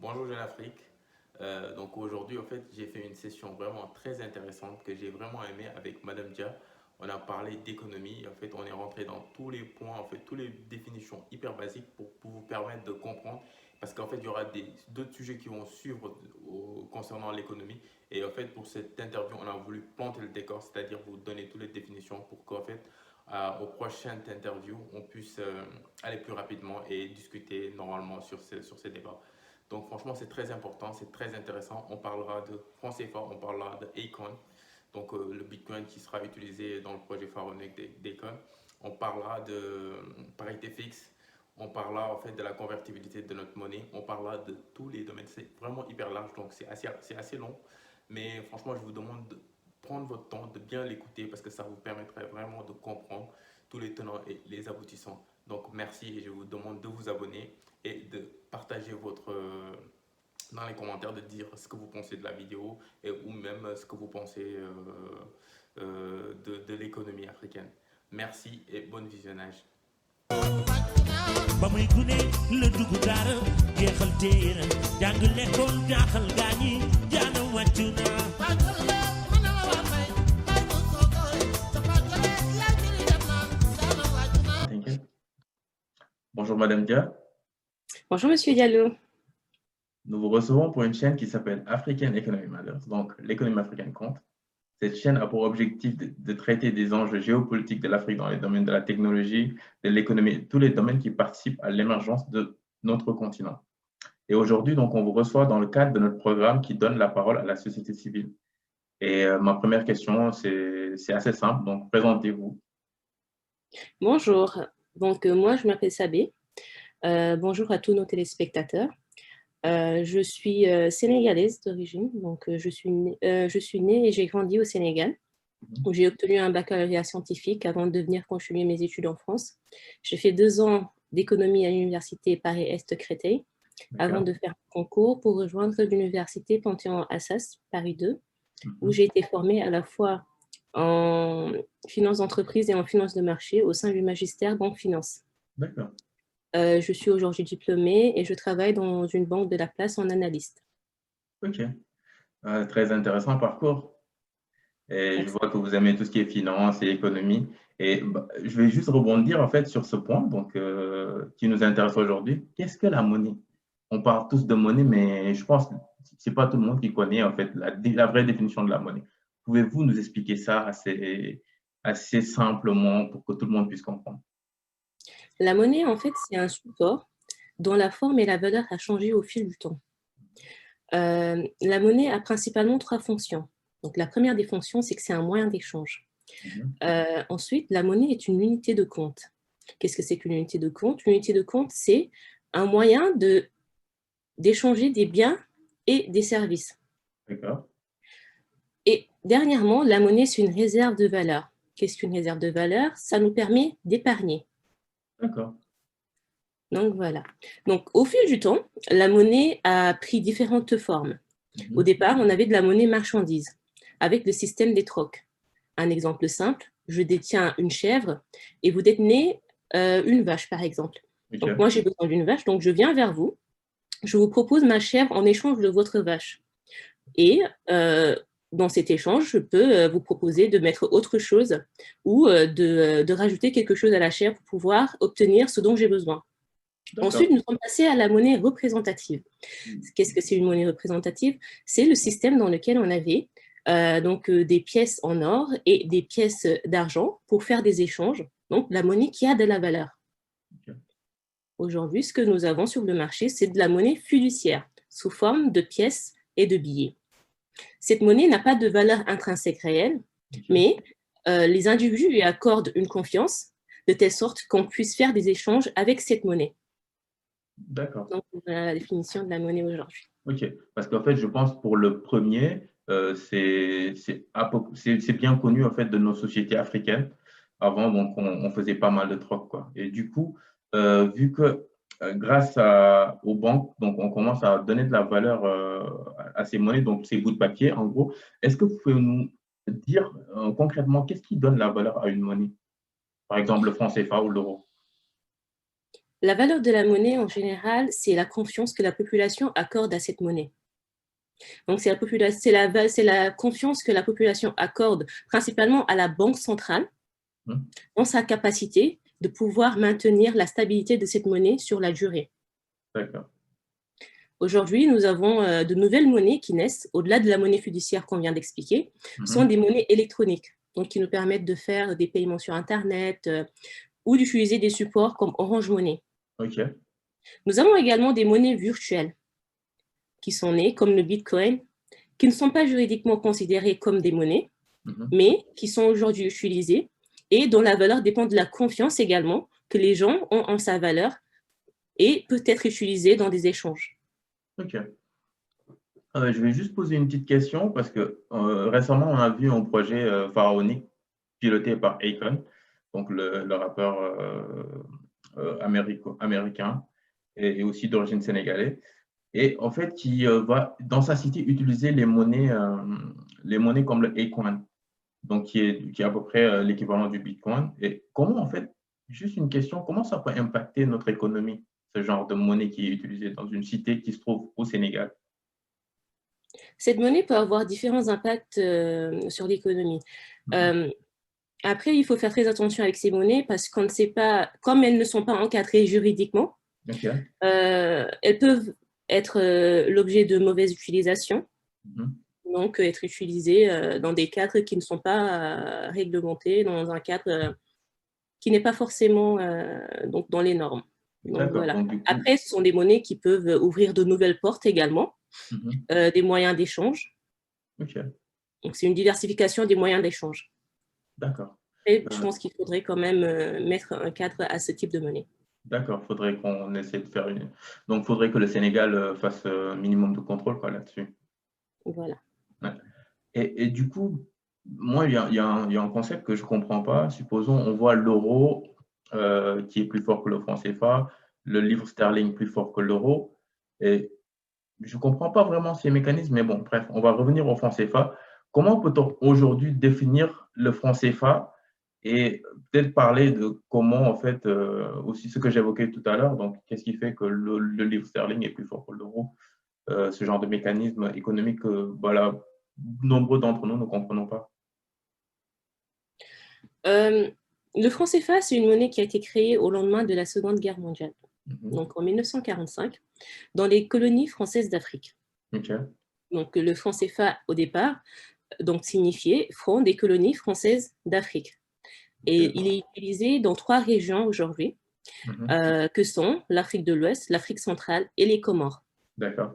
Bonjour Jeune Afrique. Donc aujourd'hui, en fait, j'ai fait une session vraiment très intéressante que j'ai vraiment aimé avec Madame Dia. On a parlé d'économie. En fait, on est rentré dans tous les points, en fait, toutes les définitions hyper basiques pour vous permettre de comprendre. Parce qu'en fait, il y aura d'autres sujets qui vont suivre concernant l'économie. Et en fait, pour cette interview, on a voulu planter le décor, c'est-à-dire vous donner toutes les définitions pour qu'en fait, aux prochaines interviews, on puisse aller plus rapidement et discuter normalement sur ces débats. Donc franchement, c'est très important, c'est très intéressant. On parlera de franc CFA, on parlera de Akon, donc le Bitcoin qui sera utilisé dans le projet pharaonique d'Akon. On parlera de parité fixe, on parlera en fait de la convertibilité de notre monnaie, on parlera de tous les domaines. C'est vraiment hyper large, donc c'est assez long. Mais franchement, je vous demande de prendre votre temps, de bien l'écouter parce que ça vous permettrait vraiment de comprendre tous les tenants et les aboutissants. Donc merci et je vous demande de vous abonner et de partager dans les commentaires, de dire ce que vous pensez de la vidéo ou même ce que vous pensez de l'économie africaine. Merci et bon visionnage. ba muy gune la dugg daara jeexal téere jàng lekkoon jaaxal gaañi jaana wàccu Bonjour Madame Dia. Bonjour Monsieur Diallo. Nous vous recevons pour une chaîne qui s'appelle African Economy Matters, donc l'économie africaine compte. Cette chaîne a pour objectif de traiter des enjeux géopolitiques de l'Afrique dans les domaines de la technologie, de l'économie, tous les domaines qui participent à l'émergence de notre continent. Et aujourd'hui, donc, on vous reçoit dans le cadre de notre programme qui donne la parole à la société civile. Et ma première question, c'est assez simple, donc présentez-vous. Bonjour. Donc, moi, je m'appelle Sabé. Bonjour à tous nos téléspectateurs. Je suis sénégalaise d'origine, donc je suis née et j'ai grandi au Sénégal, où j'ai obtenu un baccalauréat scientifique avant de venir continuer mes études en France. J'ai fait 2 ans d'économie à l'université Paris-Est Créteil, avant de faire un concours pour rejoindre l'université Panthéon-Assas, Paris 2, où j'ai été formée à la fois en finance d'entreprise et en finance de marché au sein du magistère banque-finance. D'accord. Je suis aujourd'hui diplômée et je travaille dans une banque de la place en analyste. Ok, très intéressant parcours. Et je vois que vous aimez tout ce qui est finance et économie. Et je vais juste rebondir en fait sur ce point donc, qui nous intéresse aujourd'hui. Qu'est-ce que la monnaie? On parle tous de monnaie, mais je pense que ce n'est pas tout le monde qui connaît en fait la vraie définition de la monnaie. Pouvez-vous nous expliquer ça assez simplement pour que tout le monde puisse comprendre? La monnaie, en fait, c'est un support dont la forme et la valeur a changé au fil du temps. La monnaie a principalement 3 fonctions. Donc, la première des fonctions, c'est que c'est un moyen d'échange. Ensuite, la monnaie est une unité de compte. Qu'est-ce que c'est qu'une unité de compte? Une unité de compte, c'est un moyen d'échanger des biens et des services. D'accord. Et dernièrement, la monnaie, c'est une réserve de valeur. Qu'est-ce qu'une réserve de valeur? Ça nous permet d'épargner. D'accord. Donc voilà. Donc au fil du temps, la monnaie a pris différentes formes. Au départ, on avait de la monnaie marchandise avec le système des trocs. Un exemple simple, je détiens une chèvre et vous détenez une vache, par exemple. Okay. Donc moi, j'ai besoin d'une vache, donc je viens vers vous. Je vous propose ma chèvre en échange de votre vache. Et dans cet échange, je peux vous proposer de mettre autre chose ou de rajouter quelque chose à la chèvre pour pouvoir obtenir ce dont j'ai besoin. Ensuite, nous sommes passés à la monnaie représentative. Qu'est-ce que c'est une monnaie représentative? C'est le système dans lequel on avait des pièces en or et des pièces d'argent pour faire des échanges, donc la monnaie qui a de la valeur. Okay. Aujourd'hui, ce que nous avons sur le marché, c'est de la monnaie fiduciaire, sous forme de pièces et de billets. Cette monnaie n'a pas de valeur intrinsèque réelle, mais les individus lui accordent une confiance de telle sorte qu'on puisse faire des échanges avec cette monnaie. D'accord. Donc, voilà la définition de la monnaie aujourd'hui. Ok, parce qu'en fait, je pense pour le premier, c'est bien connu en fait de nos sociétés africaines. Avant, donc, on faisait pas mal de troc, quoi. Et du coup, vu que grâce aux banques, donc, on commence à donner de la valeur à ces monnaies, donc ces bouts de papier, en gros, est-ce que vous pouvez nous dire concrètement qu'est-ce qui donne la valeur à une monnaie? Par exemple, le franc CFA ou l'euro? La valeur de la monnaie, en général, c'est la confiance que la population accorde à cette monnaie. Donc, c'est la confiance que la population accorde principalement à la Banque centrale dans sa capacité de pouvoir maintenir la stabilité de cette monnaie sur la durée. D'accord. Aujourd'hui, nous avons de nouvelles monnaies qui naissent, au-delà de la monnaie fiduciaire qu'on vient d'expliquer, sont des monnaies électroniques, donc qui nous permettent de faire des paiements sur Internet ou d'utiliser des supports comme Orange Money. Ok. Nous avons également des monnaies virtuelles qui sont nées, comme le Bitcoin, qui ne sont pas juridiquement considérées comme des monnaies, mais qui sont aujourd'hui utilisées et dont la valeur dépend de la confiance également que les gens ont en sa valeur et peut être utilisée dans des échanges. Ok. Je vais juste poser une petite question parce que récemment, on a vu un projet pharaonique piloté par Akon, donc le rappeur américain et aussi d'origine sénégalaise. Et en fait, qui va, dans sa cité, utiliser les monnaies comme le Acorn, donc qui est à peu près l'équivalent du Bitcoin. Et comment, en fait, juste une question, comment ça peut impacter notre économie, ce genre de monnaie qui est utilisée dans une cité qui se trouve au Sénégal? Cette monnaie peut avoir différents impacts sur l'économie. Après, il faut faire très attention avec ces monnaies parce qu'on ne sait pas, comme elles ne sont pas encadrées juridiquement, elles peuvent être l'objet de mauvaise utilisation, donc être utilisées dans des cadres qui ne sont pas réglementés, dans un cadre qui n'est pas forcément donc dans les normes. Donc, voilà. Donc, du coup, après, ce sont des monnaies qui peuvent ouvrir de nouvelles portes également, des moyens d'échange. Donc, c'est une diversification des moyens d'échange. D'accord. Et je pense qu'il faudrait quand même mettre un cadre à ce type de monnaie. D'accord, faudrait qu'on essaie de faire une. Donc, faudrait que le Sénégal fasse un minimum de contrôle là-dessus. Voilà. Ouais. Et du coup, moi, il y a un concept que je ne comprends pas. Supposons, on voit l'euro qui est plus fort que le franc CFA, le livre sterling plus fort que l'euro. Et je ne comprends pas vraiment ces mécanismes, mais bon, bref, on va revenir au franc CFA. Comment peut-on aujourd'hui définir le franc CFA et peut-être parler de comment, en fait, aussi ce que j'évoquais tout à l'heure, donc qu'est-ce qui fait que le livre sterling est plus fort que l'euro, ce genre de mécanisme économique que voilà, nombreux d'entre nous ne comprenons pas. Le franc CFA, c'est une monnaie qui a été créée au lendemain de la Seconde Guerre mondiale, donc en 1945, dans les colonies françaises d'Afrique. Donc le franc CFA, au départ, donc signifiait franc des colonies françaises d'Afrique. Et il est utilisé dans 3 régions aujourd'hui, que sont l'Afrique de l'Ouest, l'Afrique centrale et les Comores. D'accord.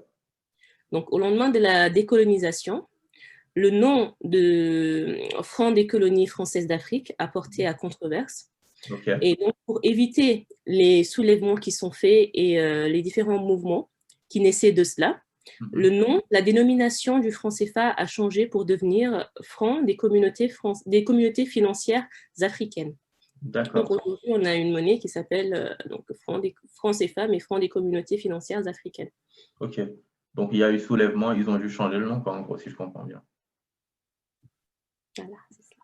Donc, au lendemain de la décolonisation, le nom de franc des colonies françaises d'Afrique a porté à controverse. Et donc, pour éviter les soulèvements qui sont faits et les différents mouvements qui naissaient de cela, le nom, la dénomination du franc CFA a changé pour devenir franc des communautés financières africaines. Donc aujourd'hui, on a une monnaie qui s'appelle franc CFA, mais franc des communautés financières africaines. Ok. Donc il y a eu soulèvement, ils ont juste changé le nom, quoi, en gros, si je comprends bien. Voilà, c'est ça.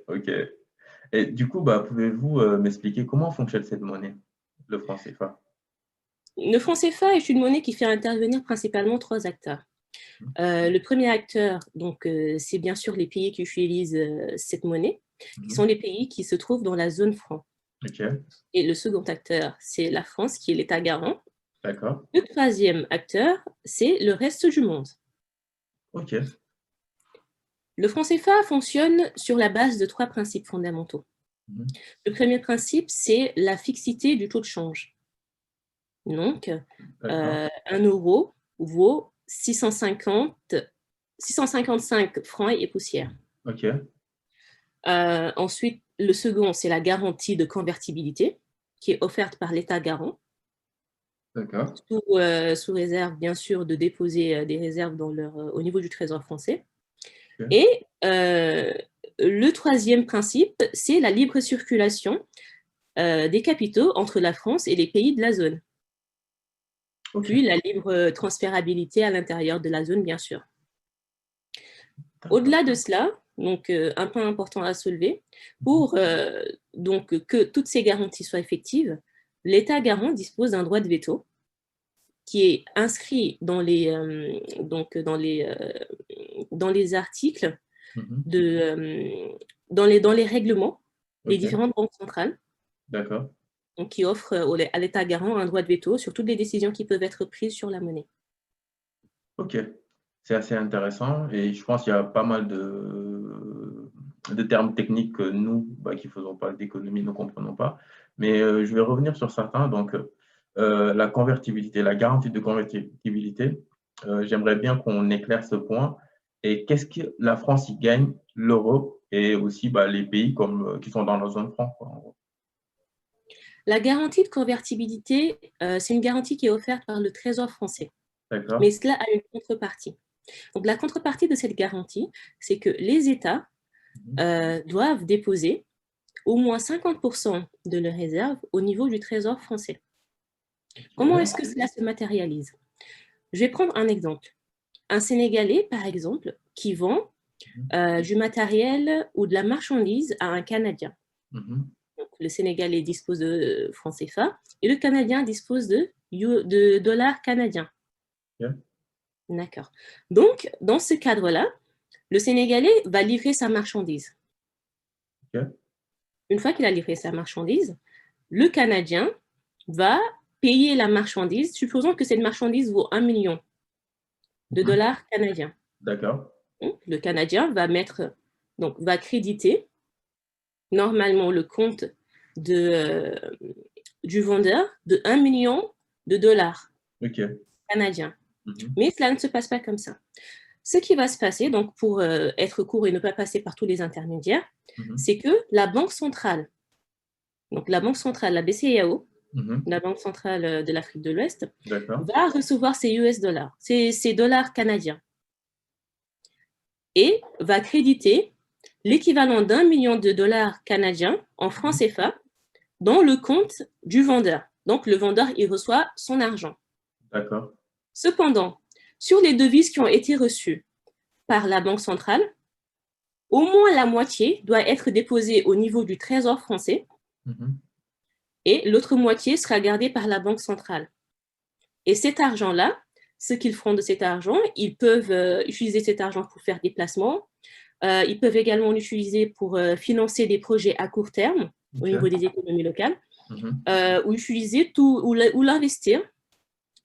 Ok. Et du coup, pouvez-vous m'expliquer comment fonctionne cette monnaie, le franc CFA? Le franc CFA est une monnaie qui fait intervenir principalement 3 acteurs. Le premier acteur, donc, c'est bien sûr les pays qui utilisent cette monnaie, qui sont les pays qui se trouvent dans la zone franc. Et le second acteur, c'est la France, qui est l'État garant. D'accord. Le troisième acteur, c'est le reste du monde. Ok. Le franc CFA fonctionne sur la base de 3 principes fondamentaux. Le premier principe, c'est la fixité du taux de change. Donc, 1 euro vaut 655 francs et poussières. Ok. Ensuite, le second, c'est la garantie de convertibilité qui est offerte par l'État garant. D'accord. Sous réserve, bien sûr, de déposer des réserves au niveau du Trésor français. Ok. Et le troisième principe, c'est la libre circulation des capitaux entre la France et les pays de la zone. Puis la libre transférabilité à l'intérieur de la zone, bien sûr. Au-delà de cela, donc un point important à soulever, pour donc, que toutes ces garanties soient effectives, l'État garant dispose d'un droit de veto qui est inscrit donc dans les articles, Mhm. dans les règlements des Ok, différentes banques centrales, d'accord. donc qui offrent à l'État garant un droit de veto sur toutes les décisions qui peuvent être prises sur la monnaie. Ok, c'est assez intéressant et je pense qu'il y a pas mal de termes techniques que nous, qui ne faisons pas d'économie, ne comprenons pas. Mais je vais revenir sur certains. Donc, la convertibilité, la garantie de convertibilité, j'aimerais bien qu'on éclaire ce point. Et qu'est-ce que la France y gagne, l'euro et aussi les pays qui sont dans la zone franc, quoi, en gros. La garantie de convertibilité, c'est une garantie qui est offerte par le Trésor français, D'accord? mais cela a une contrepartie. Donc, la contrepartie de cette garantie, c'est que les États Mhm. doivent déposer au moins 50% de leurs réserves au niveau du Trésor français. Comment est-ce Ok. que cela se matérialise? Je vais prendre un exemple. Un Sénégalais, par exemple, qui vend du matériel ou de la marchandise à un Canadien. Mhm. Donc, le Sénégalais dispose de francs CFA et le Canadien dispose de dollars canadiens. Ok. D'accord. Donc, dans ce cadre-là, le Sénégalais va livrer sa marchandise. Ok. Une fois qu'il a livré sa marchandise, le Canadien va payer la marchandise, supposons que cette marchandise vaut 1 million de Mhm. dollars canadiens. D'accord. Le Canadien va créditer normalement le compte de, du vendeur de 1 million de dollars Ok. canadiens. Mhm. Mais cela ne se passe pas comme ça. Ce qui va se passer, donc pour être court et ne pas passer par tous les intermédiaires, Mhm. c'est que la Banque centrale, donc la Banque centrale, la BCEAO, Mhm. la Banque centrale de l'Afrique de l'Ouest, D'accord. va recevoir ces US dollars, ces dollars canadiens, et va créditer l'équivalent d'1 million de dollars canadiens en francs Mhm. CFA dans le compte du vendeur. Donc, le vendeur, il reçoit son argent. D'accord. Cependant, sur les devises qui ont été reçues par la Banque centrale, au moins la moitié doit être déposée au niveau du Trésor français Mhm. et l'autre moitié sera gardée par la Banque centrale. Et cet argent-là, ce qu'ils feront de cet argent, ils peuvent utiliser cet argent pour faire des placements. Ils peuvent également l'utiliser pour financer des projets à court terme au niveau Ok. des économies locales, Mhm. ou utiliser ou l'investir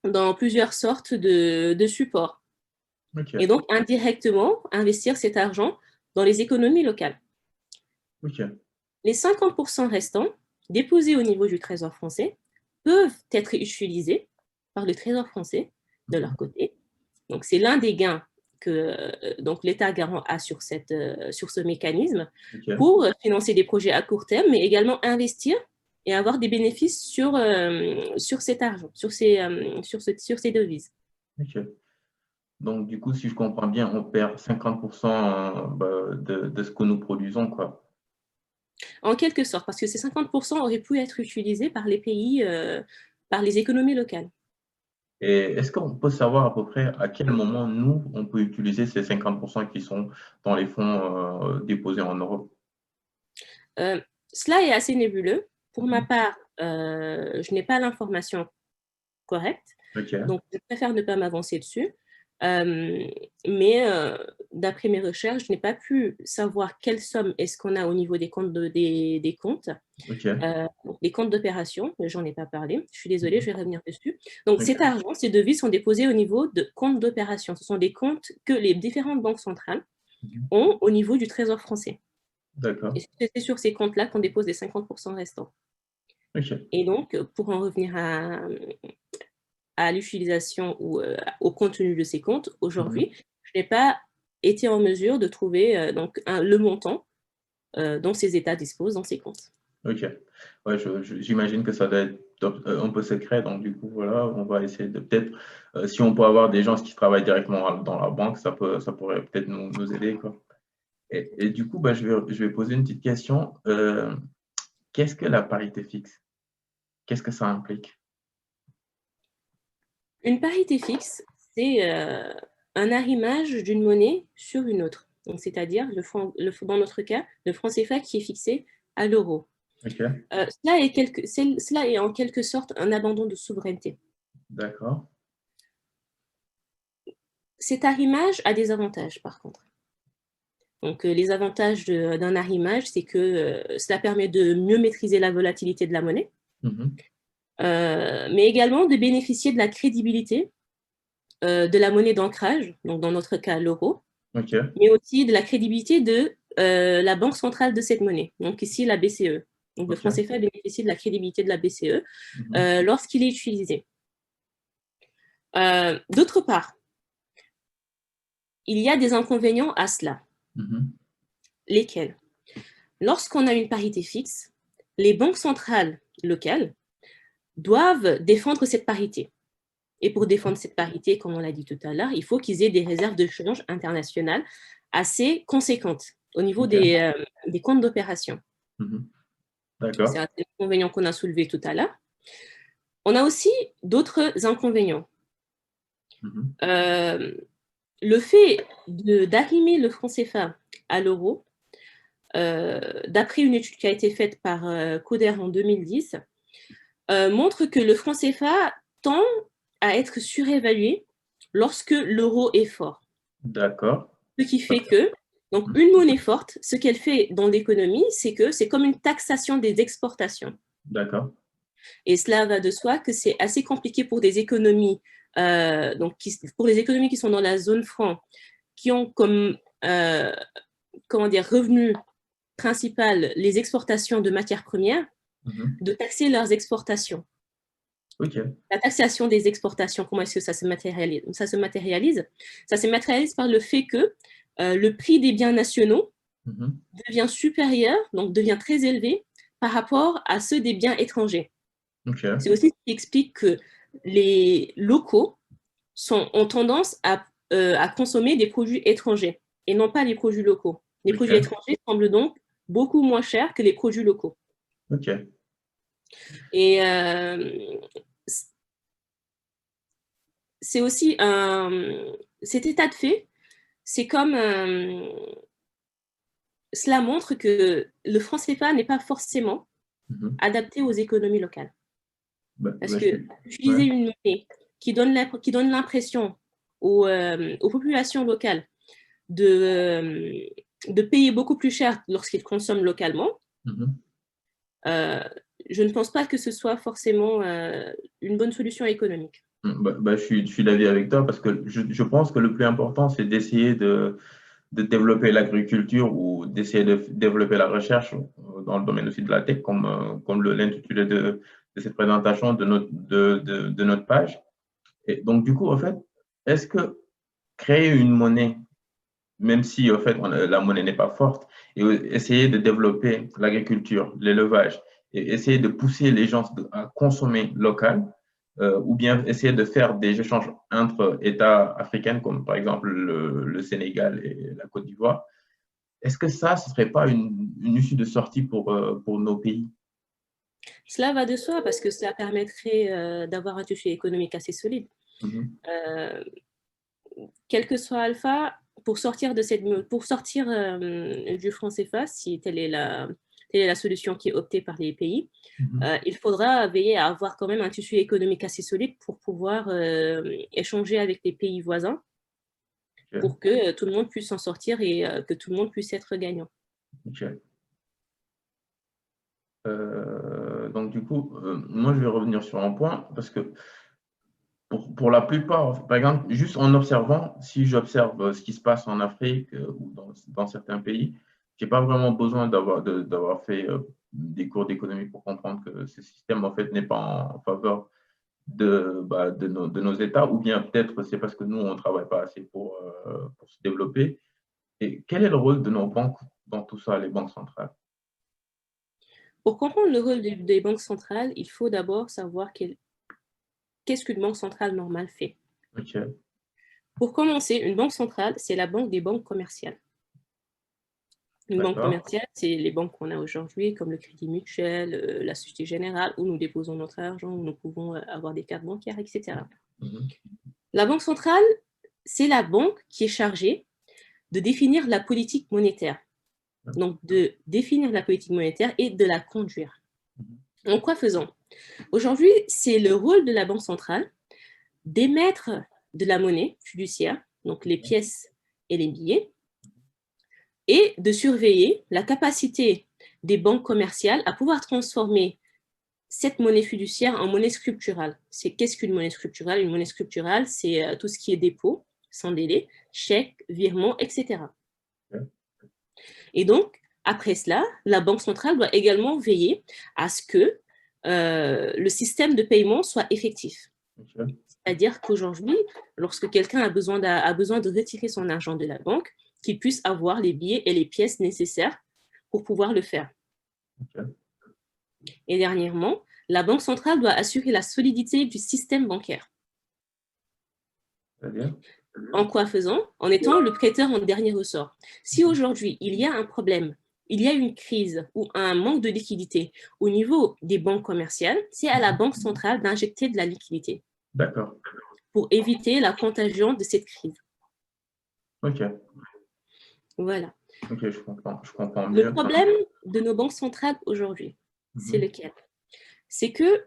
dans plusieurs sortes de supports. Et Ok. donc, indirectement, investir cet argent dans les économies locales. Ok. Les 50% restants, déposés au niveau du Trésor français, peuvent être utilisés par le Trésor français de Mhm. leur côté. Donc, c'est l'un des gains que donc l'État garant a sur ce mécanisme Ok. pour financer des projets à court terme, mais également investir et avoir des bénéfices sur cet argent, sur ces devises. Ok. Donc, du coup, si je comprends bien, on perd 50% de ce que nous produisons, quoi. En quelque sorte, parce que ces 50% auraient pu être utilisés par les pays, par les économies locales. Et est-ce qu'on peut savoir à peu près à quel moment, nous, on peut utiliser ces 50% qui sont dans les fonds déposés en Europe? Euh, Cela est assez nébuleux. Pour ma Mhm. part, je n'ai pas l'information correcte, Ok. donc je préfère ne pas m'avancer dessus. Euh, mais d'après mes recherches, je n'ai pas pu savoir quelle somme est-ce qu'on a au niveau des comptes, des comptes. Ok. Donc les comptes d'opération, j'en ai pas parlé, je suis désolée, je Mhm. vais revenir dessus. Donc cet Ok. argent, ces devises sont déposées au niveau de comptes d'opération. Ce sont des comptes que les différentes banques centrales Mhm. ont au niveau du Trésor français. D'accord. Et c'est sur ces comptes-là qu'on dépose les 50% restants. Ok. Et donc, pour en revenir à l'utilisation ou au contenu de ces comptes, Mhm. aujourd'hui, je n'ai pas été en mesure de trouver donc le montant dont ces États disposent dans ces comptes. Ok. Ouais, j'imagine que ça doit être un peu secret. Donc, du coup, voilà, on va essayer de peut-être, si on peut avoir des gens qui travaillent directement dans la banque, ça pourrait peut-être nous aider, quoi. Et du coup, je vais poser une petite question. Qu'est-ce que la parité fixe? Qu'est-ce que ça implique? Une parité fixe, c'est un arrimage d'une monnaie sur une autre. donc c'est-à-dire dans notre cas, le franc CFA qui est fixé à l'euro. Ok, Cela est en quelque sorte un abandon de souveraineté. d'accord. Cet arrimage a des avantages, par contre. Donc, les avantages d'un arrimage, c'est que cela permet de mieux maîtriser la volatilité de la monnaie, Mhm. mais également de bénéficier de la crédibilité de la monnaie d'ancrage, donc dans notre cas l'euro, Ok, mais aussi de la crédibilité de la banque centrale de cette monnaie, donc ici la BCE. Donc, le ok. franc CFA bénéficie de la crédibilité de la BCE Mhm. lorsqu'il est utilisé. D'autre part, il y a des inconvénients à cela. Mhm. Lesquels? Lorsqu'on a une parité fixe, les banques centrales locales doivent défendre cette parité. Et pour défendre cette parité, comme on l'a dit tout à l'heure, il faut qu'ils aient des réserves de change internationales assez conséquentes au niveau Ok. des comptes d'opération. Mhm. C'est D'accord. un inconvénient qu'on a soulevé tout à l'heure. On a aussi d'autres inconvénients. Mhm. Euh, le fait d'arrimer le franc CFA à l'euro, d'après une étude qui a été faite par Coder en 2010, montre que le franc CFA tend à être surévalué lorsque l'euro est fort. D'accord. Ce qui fait que, donc une monnaie forte, ce qu'elle fait dans l'économie, c'est que c'est comme une taxation des exportations. D'accord. Et cela va de soi que c'est assez compliqué pour des économies, pour les économies qui sont dans la zone franc, qui ont comme revenu principal les exportations de matières premières, Mhm. de taxer leurs exportations. Ok. La taxation des exportations, comment est-ce que ça se matérialise? Ça se matérialise par le fait que le prix des biens nationaux Mhm. devient supérieur, donc devient très élevé par rapport à ceux des biens étrangers. Ok. C'est aussi ce qui explique que les locaux ont tendance à consommer des produits étrangers et non pas les produits locaux. Les produits Ok. étrangers semblent donc beaucoup moins chers que les produits locaux. Ok. Et c'est aussi cet état de fait, c'est comme cela montre que le franc CFA n'est pas forcément Mhm. adapté aux économies locales. Parce Je que suis. Ouais. utiliser une monnaie qui donne l'impression aux populations locales de payer beaucoup plus cher lorsqu'ils consomment localement, Mhm. euh, je ne pense pas que ce soit forcément une bonne solution économique. Je suis d'avis avec toi parce que je pense que le plus important, c'est d'essayer de développer l'agriculture ou d'essayer de développer la recherche dans le domaine aussi de la tech, comme l'intitulé de cette présentation de notre page. Et donc, du coup, en fait, est-ce que créer une monnaie, même si en fait la monnaie n'est pas forte, et essayer de développer l'agriculture, l'élevage, et essayer de pousser les gens à consommer local, ou bien essayer de faire des échanges entre États africains, comme par exemple le Sénégal et la Côte d'Ivoire, est-ce que ça, ce ne serait pas une issue de sortie pour nos pays? Cela va de soi parce que cela permettrait d'avoir un tissu économique assez solide. Mhm. Euh, Quel que soit Alpha, pour sortir du franc CFA, si telle est la solution qui est optée par les pays, Mhm. il faudra veiller à avoir quand même un tissu économique assez solide pour pouvoir échanger avec les pays voisins Ok. pour que tout le monde puisse s'en sortir et que tout le monde puisse être gagnant. Ok. Donc, du coup, moi, je vais revenir sur un point parce que pour la plupart, par exemple, juste en observant, si j'observe ce qui se passe en Afrique ou dans certains pays, je n'ai pas vraiment besoin d'avoir fait des cours d'économie pour comprendre que ce système, en fait, n'est pas en faveur de nos États, ou bien peut-être c'est parce que nous, on ne travaille pas assez pour se développer. Et quel est le rôle de nos banques dans tout ça, les banques centrales? Pour comprendre le rôle des banques centrales, il faut d'abord savoir qu'est-ce qu'une banque centrale normale fait. Ok, Pour commencer, une banque centrale, c'est la banque des banques commerciales. Une banque d'accord. commerciale, c'est les banques qu'on a aujourd'hui, comme le Crédit Mutuel, la Société Générale, où nous déposons notre argent, où nous pouvons avoir des cartes bancaires, etc. Mhm. La banque centrale, c'est la banque qui est chargée de définir la politique monétaire. Donc, de définir la politique monétaire et de la conduire. En quoi faisant? Aujourd'hui, c'est le rôle de la Banque centrale d'émettre de la monnaie fiduciaire, donc les pièces et les billets, et de surveiller la capacité des banques commerciales à pouvoir transformer cette monnaie fiduciaire en monnaie scripturale. Qu'est-ce qu'une monnaie scripturale? Une monnaie scripturale, c'est tout ce qui est dépôt, sans délai, chèque, virement, etc. Et donc, après cela, la Banque centrale doit également veiller à ce que le système de paiement soit effectif. C'est-à-dire qu'aujourd'hui, lorsque quelqu'un a besoin de retirer son argent de la banque, qu'il puisse avoir les billets et les pièces nécessaires pour pouvoir le faire. Et dernièrement, la Banque centrale doit assurer la solidité du système bancaire. C'est-à-dire? En quoi faisant? En étant le prêteur en dernier ressort. Si aujourd'hui, il y a un problème, il y a une crise ou un manque de liquidité au niveau des banques commerciales, c'est à la Banque centrale d'injecter de la liquidité. D'accord. Pour éviter la contagion de cette crise. Ok. Voilà. Ok, je comprends mieux. Le problème de nos banques centrales aujourd'hui, c'est lequel? C'est que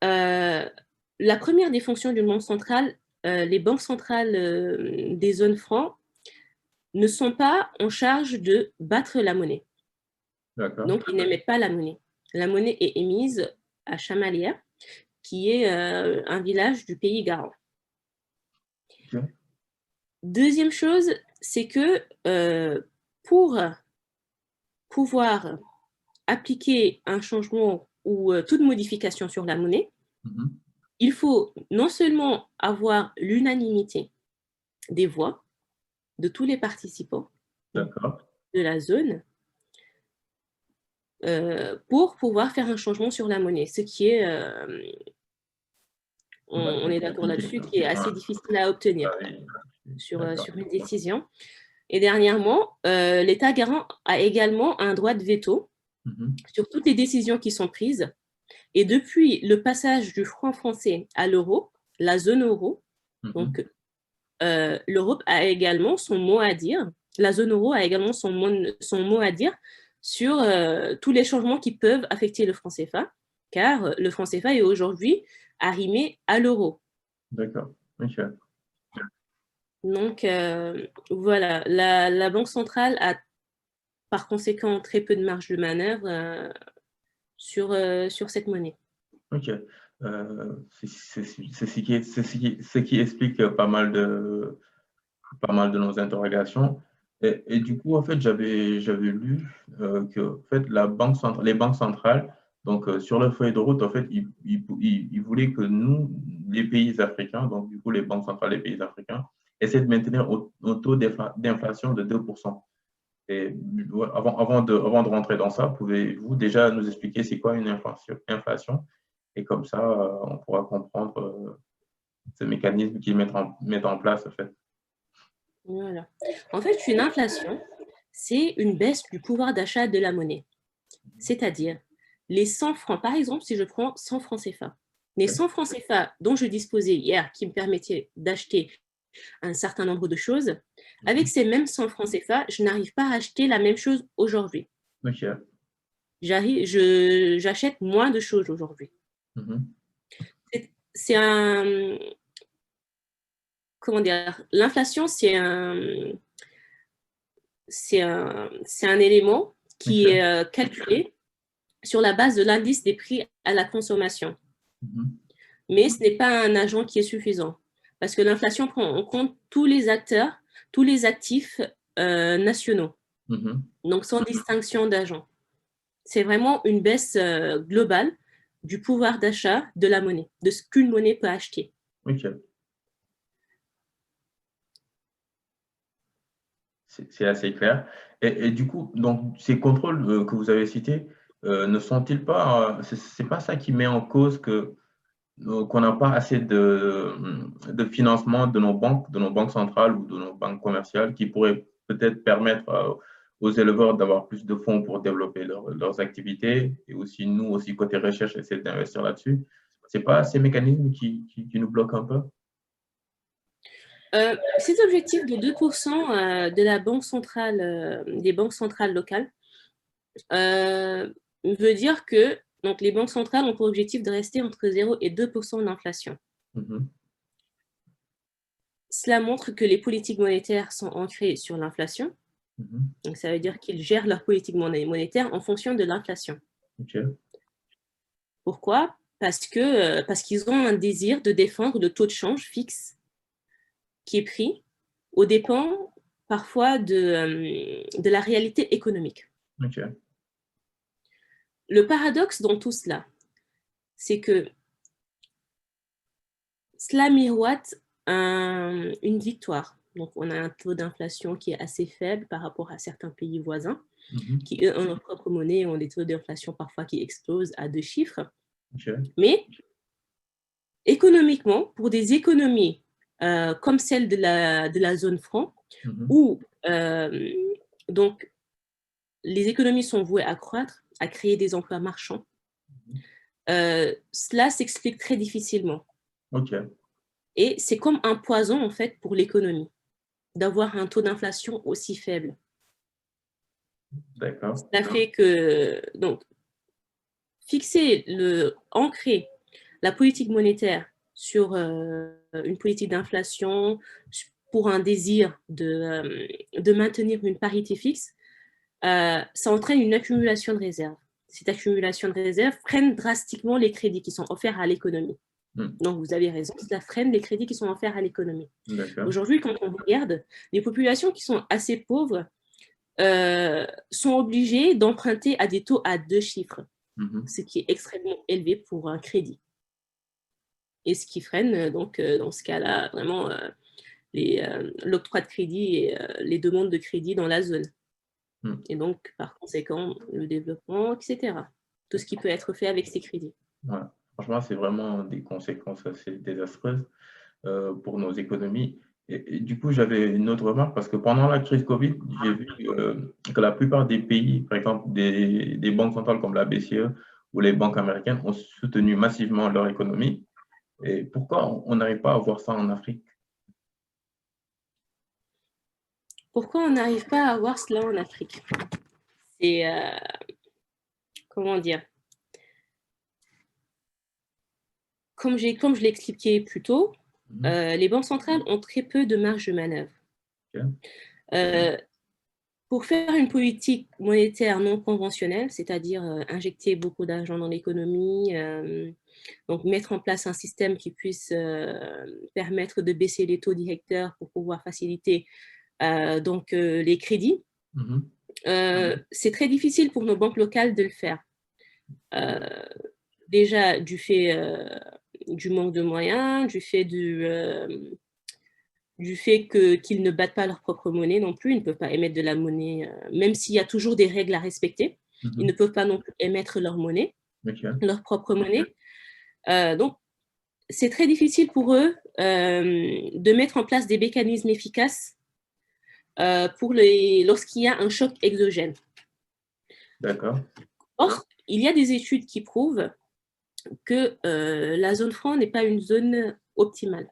la première des fonctions d'une banque centrale, les banques centrales des zones francs ne sont pas en charge de battre la monnaie. D'accord. Donc, ils n'émettent pas la monnaie. La monnaie est émise à Chamalières, qui est un village du pays garant. Ok. Deuxième chose, c'est que pour pouvoir appliquer un changement ou toute modification sur la monnaie, il faut non seulement avoir l'unanimité des voix de tous les participants de la zone pour pouvoir faire un changement sur la monnaie, ce qui est, on est d'accord là-dessus, qui est assez difficile à obtenir sur une décision. Et dernièrement, l'État garant a également un droit de veto sur toutes les décisions qui sont prises. Et depuis le passage du franc français à l'euro, la zone euro, donc l'Europe a également son mot à dire, la zone euro a également son mot à dire sur tous les changements qui peuvent affecter le franc CFA, car le franc CFA est aujourd'hui arrimé à l'euro. D'accord. Ok. Donc, voilà, la Banque centrale a par conséquent très peu de marge de manœuvre sur cette monnaie. Ok. C'est ce qui explique pas mal de nos interrogations. Et du coup, en fait, j'avais lu que en fait, les banques centrales, donc sur leur feuille de route, en fait, ils voulaient que nous, les pays africains, donc du coup, les banques centrales des pays africains, essaient de maintenir un taux d'inflation de 2%. Et avant de rentrer dans ça, pouvez-vous déjà nous expliquer c'est quoi une inflation? Et comme ça, on pourra comprendre ce mécanisme qu'ils mettent en place, en fait. Voilà. En fait, une inflation, c'est une baisse du pouvoir d'achat de la monnaie. C'est-à-dire, les 100 francs, par exemple, si je prends 100 francs CFA, les 100 francs CFA dont je disposais hier, qui me permettaient d'acheter un certain nombre de choses, avec ces mêmes 100 francs CFA, je n'arrive pas à acheter la même chose aujourd'hui. Ok. J'achète moins de choses aujourd'hui. C'est un... Comment dire? L'inflation, c'est un élément qui est calculé sur la base de l'indice des prix à la consommation. Mais ce n'est pas un agent qui est suffisant parce que l'inflation prend en compte tous les acteurs, tous les actifs nationaux, donc sans distinction d'agents. C'est vraiment une baisse globale du pouvoir d'achat de la monnaie, de ce qu'une monnaie peut acheter. Ok. C'est assez clair. Et du coup, donc, ces contrôles que vous avez cités, ne sont-ils pas, c'est pas ça qui met en cause qu'on n'a pas assez de financement de nos banques centrales ou de nos banques commerciales qui pourraient peut-être permettre aux éleveurs d'avoir plus de fonds pour développer leurs activités et aussi nous, aussi côté recherche, essayer d'investir là-dessus. C'est pas ces mécanismes qui nous bloquent un peu? Ces objectifs de 2% de la banque centrale, des banques centrales locales, veut dire que donc, les banques centrales ont pour objectif de rester entre 0 et 2% d'inflation. Cela montre que les politiques monétaires sont ancrées sur l'inflation. Donc, ça veut dire qu'ils gèrent leur politique monétaire en fonction de l'inflation. Pourquoi? Parce qu'ils ont un désir de défendre le taux de change fixe qui est pris aux dépens parfois de la réalité économique. Le paradoxe dans tout cela, c'est que cela miroite une victoire. Donc, on a un taux d'inflation qui est assez faible par rapport à certains pays voisins, qui, eux, ont leur propre monnaie, ont des taux d'inflation parfois qui explosent à 2 chiffres. Mais, économiquement, pour des économies comme celle de la zone franc, où donc, les économies sont vouées à croître, à créer des emplois marchands, cela s'explique très difficilement. Et c'est comme un poison, en fait, pour l'économie, d'avoir un taux d'inflation aussi faible. Ça fait que, donc, ancrer la politique monétaire sur une politique d'inflation, pour un désir de maintenir une parité fixe, ça entraîne une accumulation de réserves. Cette accumulation de réserves freine drastiquement les crédits qui sont offerts à l'économie. Donc, vous avez raison, cela freine les crédits qui sont offerts à l'économie. Aujourd'hui, quand on regarde, les populations qui sont assez pauvres sont obligées d'emprunter à des taux à 2 chiffres, ce qui est extrêmement élevé pour un crédit. Et ce qui freine, donc, dans ce cas-là, vraiment l'octroi de crédit et les demandes de crédit dans la zone. Et donc, par conséquent, le développement, etc. Tout ce qui peut être fait avec ces crédits. Franchement, c'est vraiment des conséquences assez désastreuses pour nos économies. Et du coup, j'avais une autre remarque parce que pendant la crise Covid, j'ai vu que la plupart des pays, par exemple des banques centrales comme la BCE ou les banques américaines, ont soutenu massivement leur économie. Et pourquoi on n'arrive pas à voir ça en Afrique? Pourquoi on n'arrive pas à voir cela en Afrique? C'est, comment dire? Comme je l'ai expliqué plus tôt, les banques centrales ont très peu de marge de manœuvre. Pour faire une politique monétaire non conventionnelle, c'est-à-dire injecter beaucoup d'argent dans l'économie, donc mettre en place un système qui puisse permettre de baisser les taux directeurs pour pouvoir faciliter donc, les crédits, c'est très difficile pour nos banques locales de le faire. Déjà, du fait du manque de moyens, du fait qu'ils ne battent pas leur propre monnaie non plus, ils ne peuvent pas émettre de la monnaie, même s'il y a toujours des règles à respecter, ils ne peuvent pas non plus émettre leur monnaie, leur propre monnaie. Donc, c'est très difficile pour eux de mettre en place des mécanismes efficaces lorsqu'il y a un choc exogène. Or, il y a des études qui prouvent que la zone franc n'est pas une zone optimale.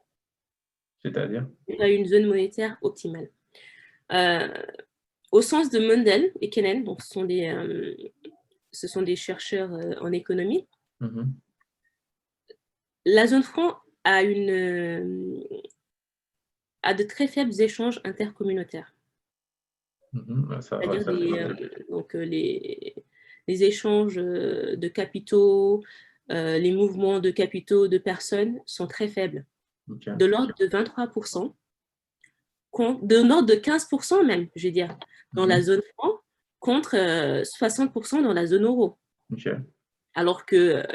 C'est-à-dire? C'est pas une zone monétaire optimale. Au sens de Mundell et Kennan, donc ce sont des chercheurs en économie, la zone franc a de très faibles échanges intercommunautaires. C'est-à-dire donc, les échanges de capitaux, les mouvements de capitaux de personnes sont très faibles, de l'ordre de 23%, de l'ordre de 15% même, je veux dire, dans la zone franc, contre 60% dans la zone euro. Alors que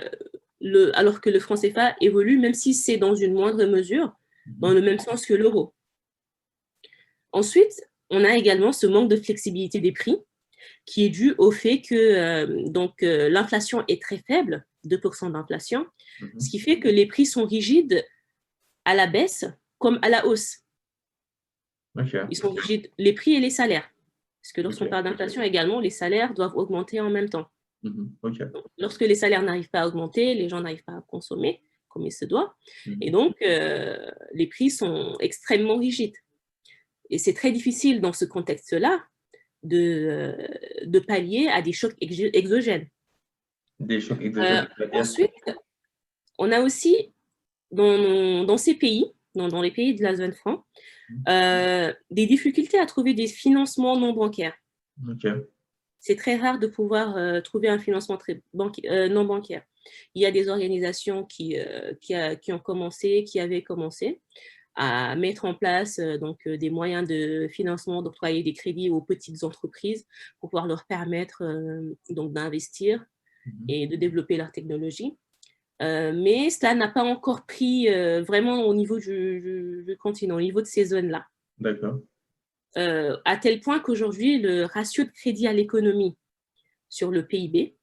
le franc CFA évolue, même si c'est dans une moindre mesure, dans le même sens que l'euro. Ensuite, on a également ce manque de flexibilité des prix qui est dû au fait que l'inflation est très faible, 2% d'inflation, ce qui fait que les prix sont rigides à la baisse comme à la hausse. Ils sont rigides, les prix et les salaires. Parce que lorsqu'on parle d'inflation également, les salaires doivent augmenter en même temps. Donc, lorsque les salaires n'arrivent pas à augmenter, les gens n'arrivent pas à consommer, comme il se doit. Mhm. Et donc, les prix sont extrêmement rigides. Et c'est très difficile dans ce contexte-là de pallier à des chocs exogènes. Des chocs exogènes, c'est-à-dire? Ensuite, on a aussi dans ces pays, dans les pays de la zone franc, des difficultés à trouver des financements non bancaires. Ok. C'est très rare de pouvoir trouver un financement non bancaire. Il y a des organisations qui avaient commencé à mettre en place des moyens de financement, d'octroyer des crédits aux petites entreprises pour pouvoir leur permettre d'investir et de développer leur technologie. Mais cela n'a pas encore pris vraiment au niveau du continent, au niveau de ces zones-là. D'accord. À tel point qu'aujourd'hui, le ratio de crédit à l'économie sur le PIB,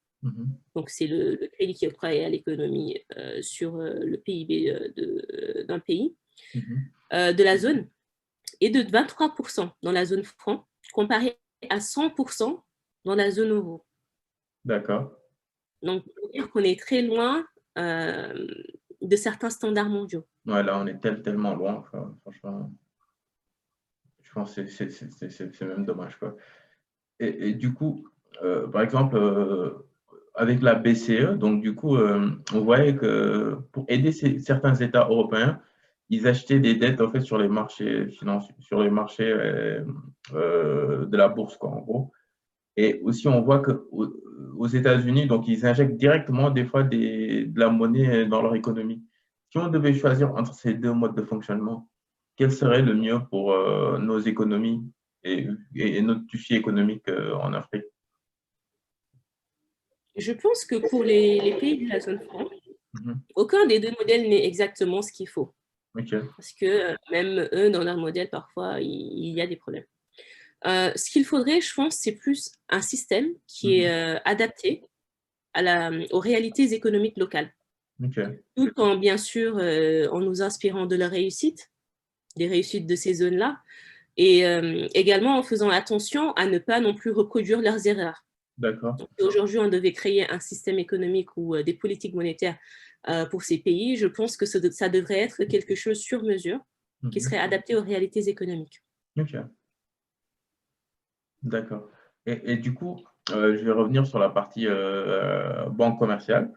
donc c'est le crédit qui est octroyé à l'économie sur le PIB d'un pays, de la zone, est de 23% dans la zone franc, comparé à 100% dans la zone euro. D'accord. Donc, il faut dire qu'on est très loin de certains standards mondiaux. Ouais, là, on est tellement loin. Enfin, franchement, je pense que c'est même dommage, quoi. Et du coup, par exemple, avec la BCE, donc du coup, on voyait que pour aider certains États européens, ils achetaient des dettes en fait sur les marchés financiers, sur les marchés de la bourse, quoi, en gros. Et aussi, on voit qu'aux États-Unis, donc ils injectent directement des fois de la monnaie dans leur économie. Si on devait choisir entre ces deux modes de fonctionnement, quel serait le mieux pour nos économies et notre tissu économique en Afrique? Je pense que pour les pays de la zone franc, aucun des deux modèles n'est exactement ce qu'il faut. Okay. Parce que même eux, dans leur modèle, parfois, il y a des problèmes. Ce qu'il faudrait, je pense, c'est plus un système qui est adapté aux réalités économiques locales. Okay. Tout en, bien sûr, en nous inspirant de leurs réussites, des réussites de ces zones-là, et également en faisant attention à ne pas non plus reproduire leurs erreurs. D'accord. Aujourd'hui, on devait créer un système économique ou des politiques monétaires pour ces pays. Je pense que ça devrait être quelque chose sur mesure qui serait adapté aux réalités économiques. Ok. D'accord. Et du coup, je vais revenir sur la partie banque commerciale.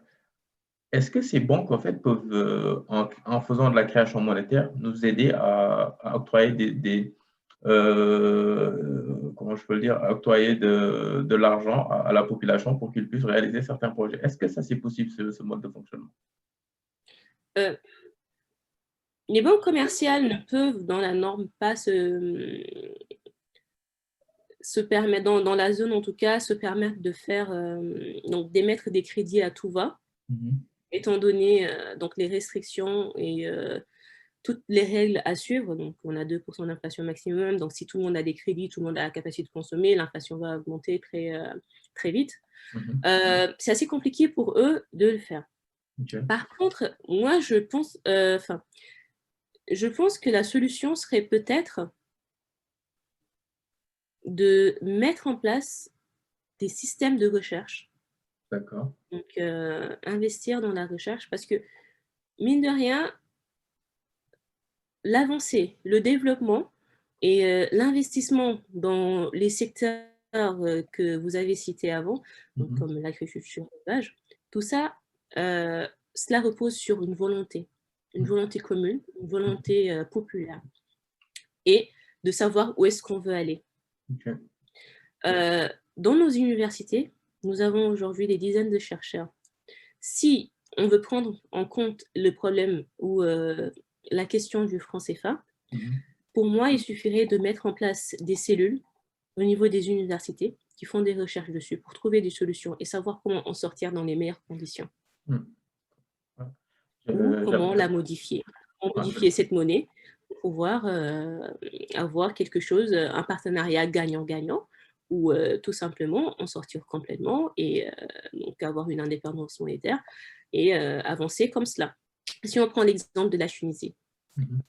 Est-ce que ces banques, en fait, peuvent, en faisant de la création monétaire, nous aider à octroyer comment je peux le dire, à octroyer de l'argent à la population pour qu'ils puissent réaliser certains projets? Est-ce que ça, c'est possible, ce mode de fonctionnement? Les banques commerciales ne peuvent, dans la norme, pas se permettre, dans la zone en tout cas, se permettre de faire, donc d'émettre des crédits à tout va, étant donné donc les restrictions et toutes les règles à suivre. Donc, on a 2% d'inflation maximum. Donc, si tout le monde a des crédits, tout le monde a la capacité de consommer, l'inflation va augmenter très vite. C'est assez compliqué pour eux de le faire. Okay. Par contre, moi, je pense que la solution serait peut-être de mettre en place des systèmes de recherche. D'accord. Donc, investir dans la recherche parce que, mine de rien, l'avancée, le développement et l'investissement dans les secteurs que vous avez cités avant, donc comme l'agriculture, l'élevage, tout ça, cela repose sur une volonté commune, une volonté populaire et de savoir où est-ce qu'on veut aller. Okay. Dans nos universités, nous avons aujourd'hui des dizaines de chercheurs. Si on veut prendre en compte le problème ou la question du franc CFA, pour moi, il suffirait de mettre en place des cellules au niveau des universités qui font des recherches dessus pour trouver des solutions et savoir comment en sortir dans les meilleures conditions. Ou comment la modifier. Comment modifier cette monnaie pour pouvoir avoir quelque chose, un partenariat gagnant-gagnant, ou tout simplement en sortir complètement et donc avoir une indépendance monétaire et avancer comme cela. Si on prend l'exemple de la Tunisie,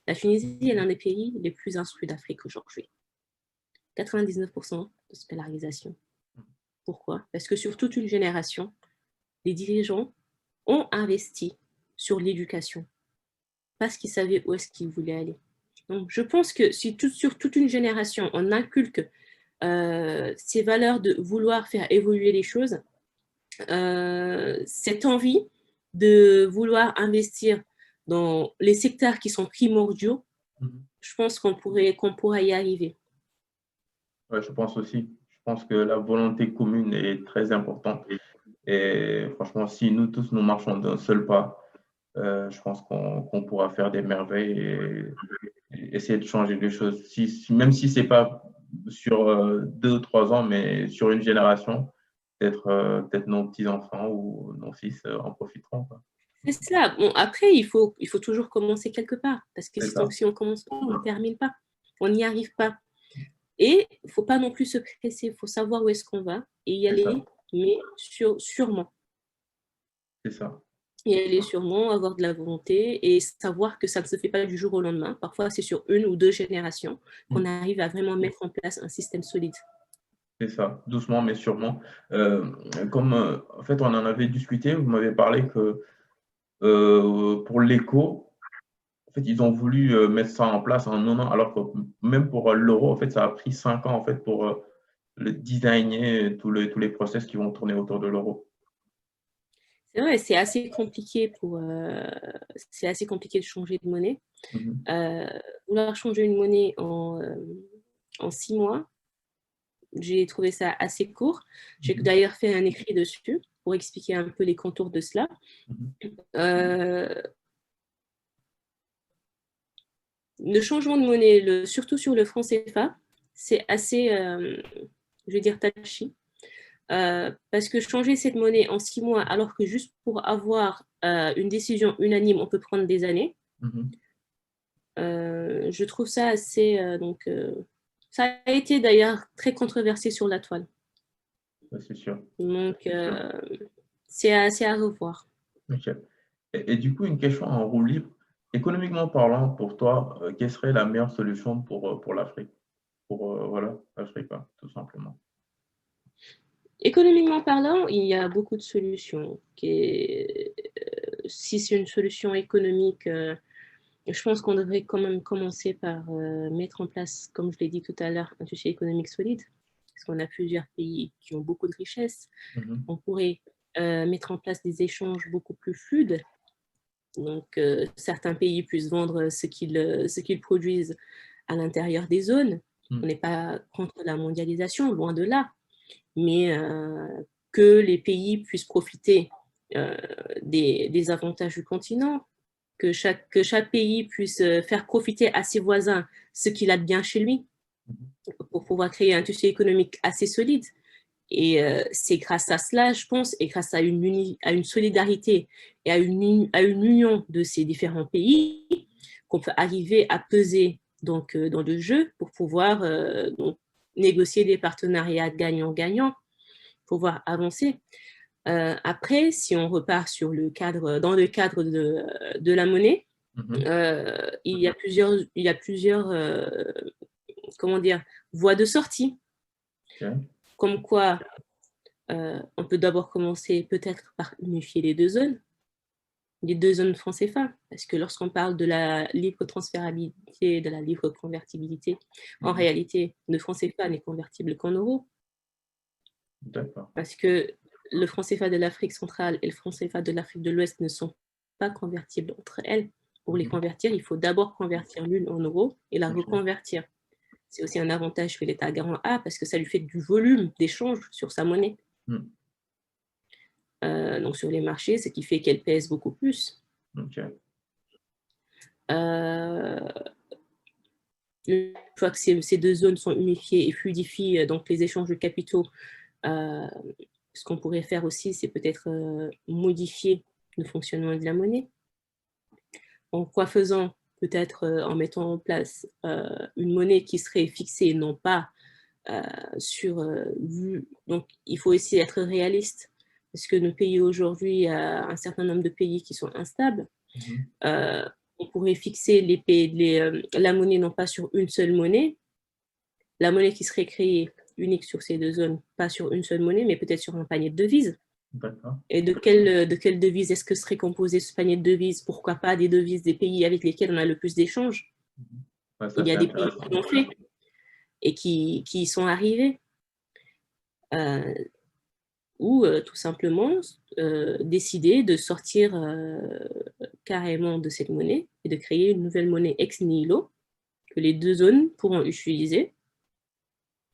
la Tunisie est l'un des pays les plus instruits d'Afrique aujourd'hui. 99% de scolarisation. Pourquoi? Parce que sur toute une génération, les dirigeants ont investi sur l'éducation, parce qu'ils savaient où est-ce qu'ils voulaient aller. Donc, je pense que si sur toute une génération, on inculque ces valeurs de vouloir faire évoluer les choses, cette envie de vouloir investir dans les secteurs qui sont primordiaux, je pense qu'on pourra y arriver. Ouais, je pense aussi. Je pense que la volonté commune est très importante. Et franchement, si nous tous nous marchons d'un seul pas, je pense qu'on pourra faire des merveilles et essayer de changer les choses. Même si ce n'est pas sur 2 ou 3 ans, mais sur une génération, peut-être nos petits-enfants ou nos fils en profiteront, quoi. C'est cela. Bon, après, il faut toujours commencer quelque part, parce que C'est ça. si on commence pas, on ne termine pas. On n'y arrive pas. Et il ne faut pas non plus se presser. Il faut savoir où est-ce qu'on va et y aller, mais sûrement. C'est ça. Y aller sûrement, avoir de la volonté et savoir que ça ne se fait pas du jour au lendemain. Parfois, c'est sur 1 ou 2 générations qu'on arrive à vraiment mettre en place un système solide. C'est ça, doucement mais sûrement. En fait, on en avait discuté, vous m'avez parlé que pour l'éco, en fait, ils ont voulu mettre ça en place en 1 an, alors que même pour l'euro, en fait, ça a pris 5 ans en fait, pour le designer, tous les process qui vont tourner autour de l'euro. C'est vrai, c'est assez compliqué de changer de monnaie. Vouloir changer une monnaie en 6 mois, j'ai trouvé ça assez court. J'ai d'ailleurs fait un écrit dessus pour expliquer un peu les contours de cela. Le changement de monnaie, surtout sur le franc CFA, c'est assez, je vais dire, touchy. Parce que changer cette monnaie en 6 mois, alors que juste pour avoir une décision unanime, on peut prendre des années, je trouve ça assez... ça a été d'ailleurs très controversé sur la toile. C'est sûr. Donc, c'est à revoir. Okay. Et du coup, une question en roue libre. Économiquement parlant, pour toi, quelle serait la meilleure solution pour l'Afrique? Voilà, l'Afrique, tout simplement. Économiquement parlant, il y a beaucoup de solutions. Si c'est une solution économique, je pense qu'on devrait quand même commencer par mettre en place, comme je l'ai dit tout à l'heure, un tissu économique solide, parce qu'on a plusieurs pays qui ont beaucoup de richesses. On pourrait mettre en place des échanges beaucoup plus fluides. Donc, certains pays puissent vendre ce qu'ils produisent à l'intérieur des zones. On n'est pas contre la mondialisation, loin de là. Mais que les pays puissent profiter des avantages du continent, que chaque pays puisse faire profiter à ses voisins ce qu'il a de bien chez lui pour pouvoir créer un tissu économique assez solide. Et c'est grâce à cela, je pense, et grâce à une solidarité et à une union de ces différents pays qu'on peut arriver à peser dans le jeu pour pouvoir négocier des partenariats gagnant-gagnant, pouvoir avancer. Après, si on repart dans le cadre de la monnaie, il y a plusieurs voies de sortie. Comme quoi, on peut d'abord commencer peut-être par unifier les 2 zones francs CFA, parce que lorsqu'on parle de la libre transférabilité, de la libre convertibilité, en réalité, le franc CFA n'est convertible qu'en euros. Parce que le franc CFA de l'Afrique centrale et le franc CFA de l'Afrique de l'Ouest ne sont pas convertibles entre elles. Pour les convertir, il faut d'abord convertir l'une en euros et la reconvertir. C'est aussi un avantage que l'État garant a parce que ça lui fait du volume d'échange sur sa monnaie. Donc sur les marchés, ce qui fait qu'elle pèse beaucoup plus. Une fois que ces 2 zones sont unifiées et fluidifiées, donc les échanges de capitaux, ce qu'on pourrait faire aussi, c'est peut-être modifier le fonctionnement de la monnaie. En quoi faisant? Peut-être en mettant en place une monnaie qui serait fixée, non pas donc il faut aussi être réaliste, parce que nos pays aujourd'hui, un certain nombre de pays qui sont instables. On pourrait fixer la monnaie non pas sur une seule monnaie, la monnaie qui serait créée unique sur ces 2 zones, pas sur une seule monnaie, mais peut-être sur un panier de devises. D'accord. Et de quelle devise est-ce que serait composé ce panier de devises? Pourquoi pas des devises des pays avec lesquels on a le plus d'échanges? Ouais, ça, Il y c'est a des pays intéressant. qui l'ont fait et qui y sont arrivés. Ou tout simplement décider de sortir carrément de cette monnaie et de créer une nouvelle monnaie ex nihilo que les deux zones pourront utiliser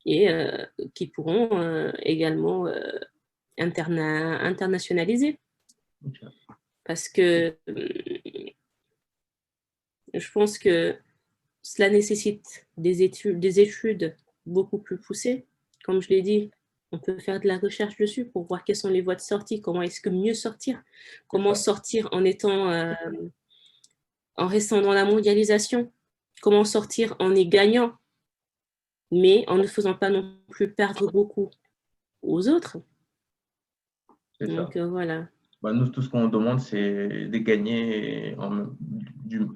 et qui pourront également internationaliser. Ok. Parce que je pense que cela nécessite des études beaucoup plus poussées. Comme je l'ai dit, on peut faire de la recherche dessus pour voir quelles sont les voies de sortie, comment est-ce que mieux sortir, comment sortir en restant dans la mondialisation, comment sortir en y gagnant, mais en ne faisant pas non plus perdre beaucoup aux autres. C'est ça. Donc voilà. Bah, nous, tout ce qu'on demande, c'est de gagner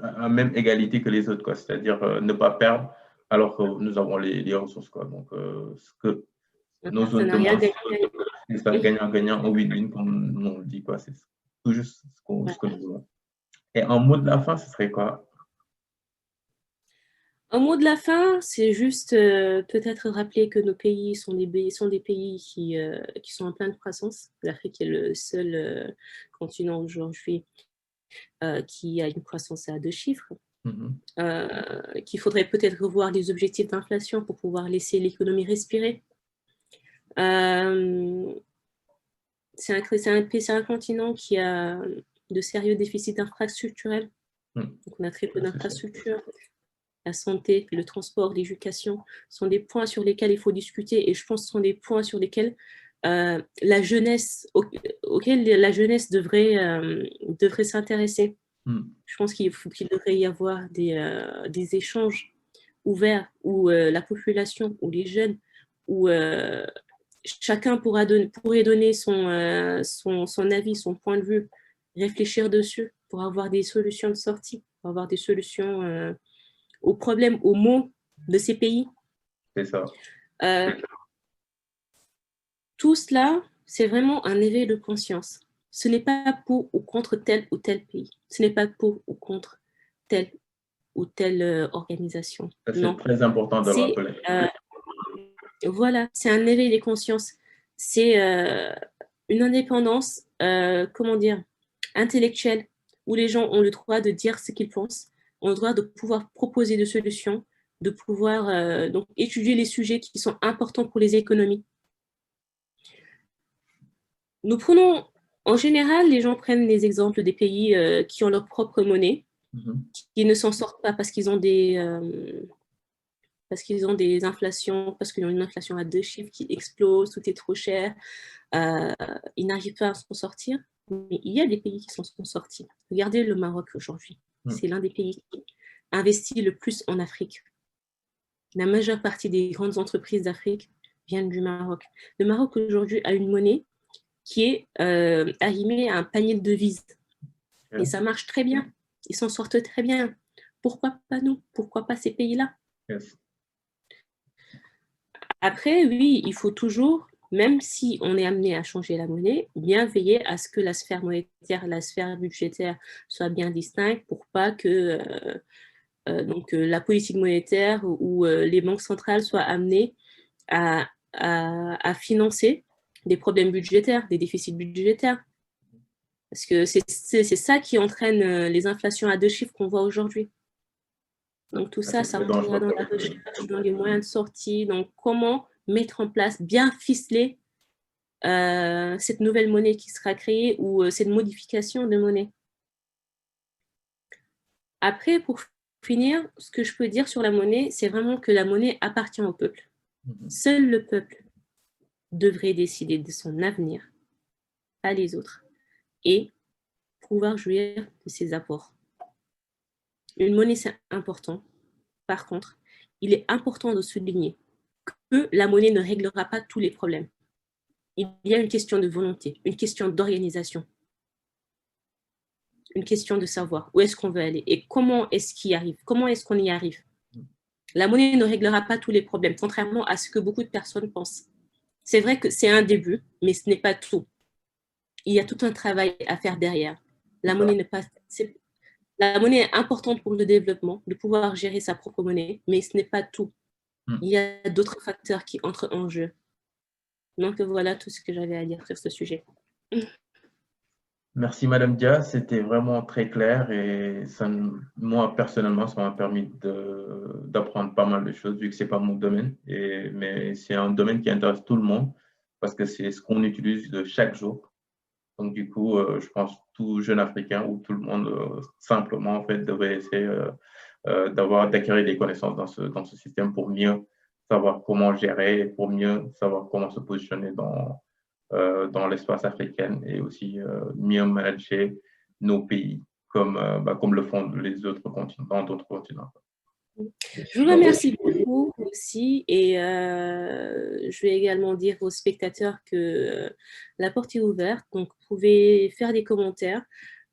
à même égalité que les autres, quoi. C'est-à-dire ne pas perdre alors que nous avons les ressources, quoi. Donc, ce que Un nos zones partenariat demandent, gagnant-gagnant. c'est ça, gagnant-gagnant, en win-win, comme on le dit, quoi. C'est tout juste ce que nous voulons. Et en mot de la fin, ce serait quoi? Un mot de la fin, c'est juste peut-être rappeler que nos pays sont des pays qui sont en pleine croissance. L'Afrique est le seul continent aujourd'hui qui a une croissance à 2 chiffres. Qu'il faudrait peut-être revoir les objectifs d'inflation pour pouvoir laisser l'économie respirer. C'est un continent qui a de sérieux déficits infrastructurels. Donc on a très peu d'infrastructures. La santé, le transport, l'éducation sont des points sur lesquels il faut discuter et je pense que ce sont des points sur lesquels la jeunesse, auxquels la jeunesse devrait s'intéresser. Je pense qu'il devrait y avoir des échanges ouverts où la population, où les jeunes, où chacun pourrait donner son avis, son point de vue, réfléchir dessus pour avoir des solutions de sortie, pour avoir des solutions aux problèmes, aux maux de ces pays. C'est ça. Tout cela, c'est vraiment un éveil de conscience. Ce n'est pas pour ou contre tel ou tel pays. Ce n'est pas pour ou contre telle ou telle organisation. C'est très important de le rappeler. Voilà, c'est un éveil des consciences. C'est une indépendance, intellectuelle, où les gens ont le droit de dire ce qu'ils pensent, ont le droit de pouvoir proposer des solutions, de pouvoir donc étudier les sujets qui sont importants pour les économies. Nous prenons, en général, les gens prennent les exemples des pays qui ont leur propre monnaie, qui ne s'en sortent pas parce qu'ils ont des inflations, parce qu'ils ont une inflation à 2 chiffres qui explose, tout est trop cher, ils n'arrivent pas à s'en sortir. Mais il y a des pays qui s'en sont sortis. Regardez le Maroc aujourd'hui. C'est l'un des pays qui investit le plus en Afrique. La majeure partie des grandes entreprises d'Afrique viennent du Maroc. Le Maroc aujourd'hui a une monnaie qui est arrimée à un panier de devises. Et ça marche très bien. Ils s'en sortent très bien. Pourquoi pas nous? Pourquoi pas ces pays-là? Après, oui, il faut toujours, même si on est amené à changer la monnaie, bien veiller à ce que la sphère monétaire et la sphère budgétaire soient bien distinctes pour pas que la politique monétaire ou les banques centrales soient amenées à financer des problèmes budgétaires, des déficits budgétaires. Parce que c'est ça qui entraîne les inflations à 2 chiffres qu'on voit aujourd'hui. Donc tout ça, ça rentrera dans la recherche, dans les moyens de sortie, donc comment mettre en place, bien ficeler cette nouvelle monnaie qui sera créée ou cette modification de monnaie. Après, pour finir, ce que je peux dire sur la monnaie, c'est vraiment que la monnaie appartient au peuple. Seul le peuple devrait décider de son avenir, pas les autres, et pouvoir jouir de ses apports. Une monnaie, c'est important. Par contre, il est important de souligner que la monnaie ne réglera pas tous les problèmes. Il y a une question de volonté, une question d'organisation, une question de savoir où est-ce qu'on veut aller et comment est-ce qu'il y arrive, comment est-ce qu'on y arrive. La monnaie ne réglera pas tous les problèmes, contrairement à ce que beaucoup de personnes pensent. C'est vrai que c'est un début, mais ce n'est pas tout. il y a tout un travail à faire derrière. La C'est ça. monnaie la monnaie est importante pour le développement, de pouvoir gérer sa propre monnaie, mais ce n'est pas tout. Mm. Il y a d'autres facteurs qui entrent en jeu. Donc voilà tout ce que j'avais à dire sur ce sujet. Merci Madame Dia, c'était vraiment très clair et moi personnellement, ça m'a permis d'apprendre pas mal de choses vu que c'est pas mon domaine, mais c'est un domaine qui intéresse tout le monde parce que c'est ce qu'on utilise de chaque jour. Donc du coup, je pense que tout jeune Africain ou tout le monde simplement en fait devrait essayer d'acquérir des connaissances dans ce système pour mieux savoir comment gérer, pour mieux savoir comment se positionner dans l'espace africain et aussi mieux manager nos pays comme le font les autres continents, dans d'autres continents. Je vous remercie beaucoup aussi et je vais également dire aux spectateurs que la porte est ouverte, donc vous pouvez faire des commentaires.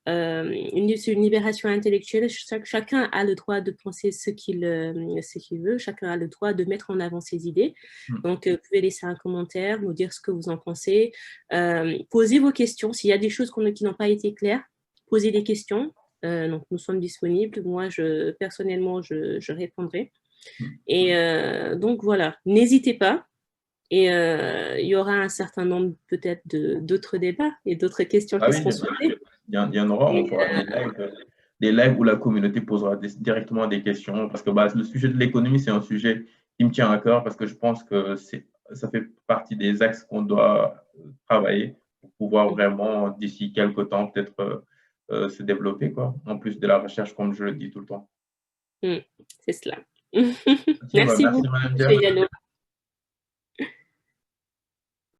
C'est une libération intellectuelle. Chacun a le droit de penser ce qu'il veut. Chacun a le droit de mettre en avant ses idées. Donc, vous pouvez laisser un commentaire, nous dire ce que vous en pensez. Posez vos questions. S'il y a des choses qui n'ont pas été claires, posez des questions. Donc, nous sommes disponibles. Moi, personnellement, je répondrai. Et donc, voilà. N'hésitez pas. Et il y aura un certain nombre peut-être d'autres débats et d'autres questions qui seront soulevées. Il y en aura, on fera des lives où la communauté posera directement des questions parce que le sujet de l'économie, c'est un sujet qui me tient à cœur parce que je pense que ça fait partie des axes qu'on doit travailler pour pouvoir vraiment, d'ici quelques temps, peut-être se développer, quoi, en plus de la recherche, comme je le dis tout le temps. C'est cela. Okay, Merci beaucoup, Madame M. Diallo.